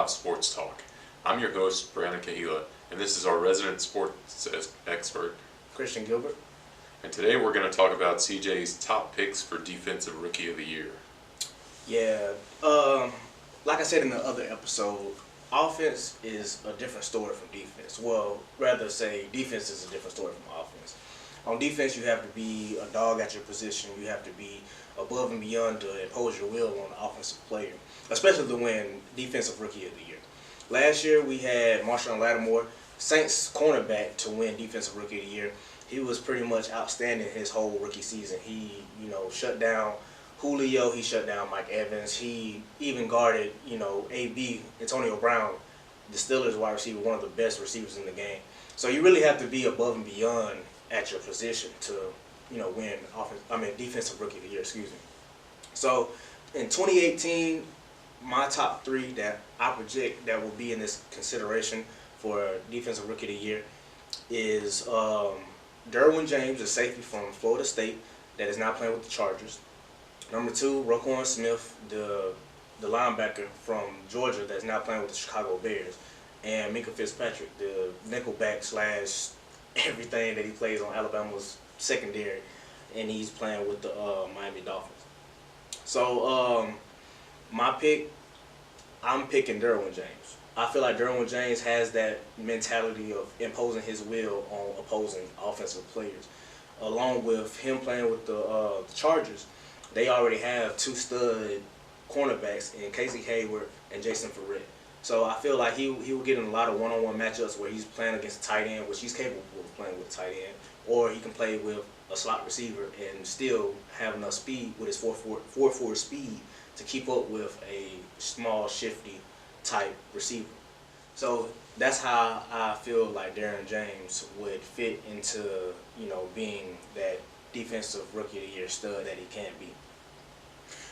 385 Sports Talk. I'm your host, Brandon Kahila, and this is our resident sports expert, Christian Gilbert. And today we're going to talk about CJ's top picks for Defensive Rookie of the Year. Yeah, like I said in the other episode, offense is a different story from defense. Well, rather say defense is a different story from offense. On defense, you have to be a dog at your position. You have to be above and beyond to impose your will on the offensive player, especially to win Defensive Rookie of the Year. Last year, we had Marshawn Lattimore, Saints cornerback, to win Defensive Rookie of the Year. He was pretty much outstanding his whole rookie season. He, shut down Julio. He shut down Mike Evans. He even guarded, AB, Antonio Brown, the Steelers wide receiver, one of the best receivers in the game. So you really have to be above and beyond at your position to, win Defensive Rookie of the Year, So in 2018, my top three that I project that will be in this consideration for Defensive Rookie of the Year is Derwin James, a safety from Florida State that is now playing with the Chargers. Number two, Roquan Smith, the linebacker from Georgia that's now playing with the Chicago Bears. And Minkah Fitzpatrick, the nickelback slash everything that he plays on Alabama's secondary, and he's playing with the Miami Dolphins. So my pick, I'm picking Derwin James. I feel like Derwin James has that mentality of imposing his will on opposing offensive players. Along with him playing with the Chargers, they already have two stud cornerbacks in Casey Hayward and Jason Verrett. So I feel like he will get in a lot of one-on-one matchups where he's playing against a tight end, which he's capable of playing with a tight end, or he can play with a slot receiver and still have enough speed with his 4.4 speed to keep up with a small, shifty type receiver. So that's how I feel like Derwin James would fit into, being that Defensive Rookie of the Year stud that he can be.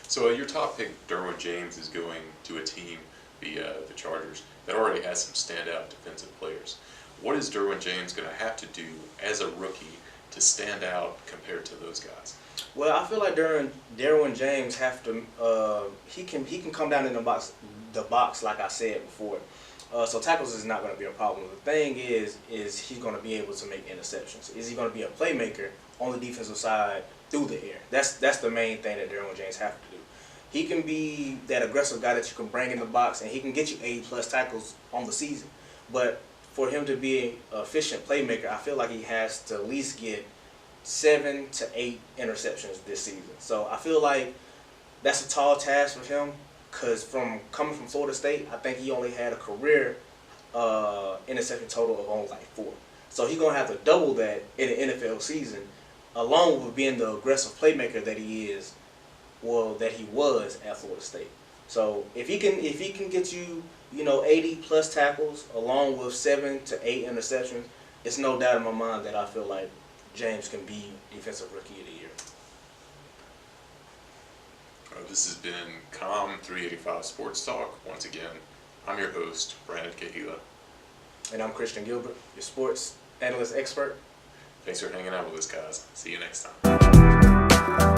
So your top pick, Derwin James, is going to a team, the Chargers, that already has some standout defensive players. What is Derwin James going to have to do as a rookie to stand out compared to those guys? Well, I feel like Derwin James he can come down in the box like I said before. So tackles is not going to be a problem. The thing is he's going to be able to make interceptions. Is he going to be a playmaker on the defensive side through the air? That's the main thing that Derwin James has to do. He can be that aggressive guy that you can bring in the box, and he can get you 80+ tackles on the season. But for him to be an efficient playmaker, I feel like he has to at least get 7 to 8 interceptions this season. So I feel like that's a tall task for him, because coming from Florida State, I think he only had a career interception total of only like 4. So he's going to have to double that in an NFL season, along with being the aggressive playmaker that he is, that he was at Florida State. So if he can get you, 80+ tackles along with 7 to 8 interceptions, it's no doubt in my mind that I feel like James can be Defensive Rookie of the Year. This has been COM 385 Sports Talk. Once again, I'm your host, Brandon Kahila. And I'm Christian Gilbert, your sports analyst expert. Thanks for hanging out with us, guys. See you next time.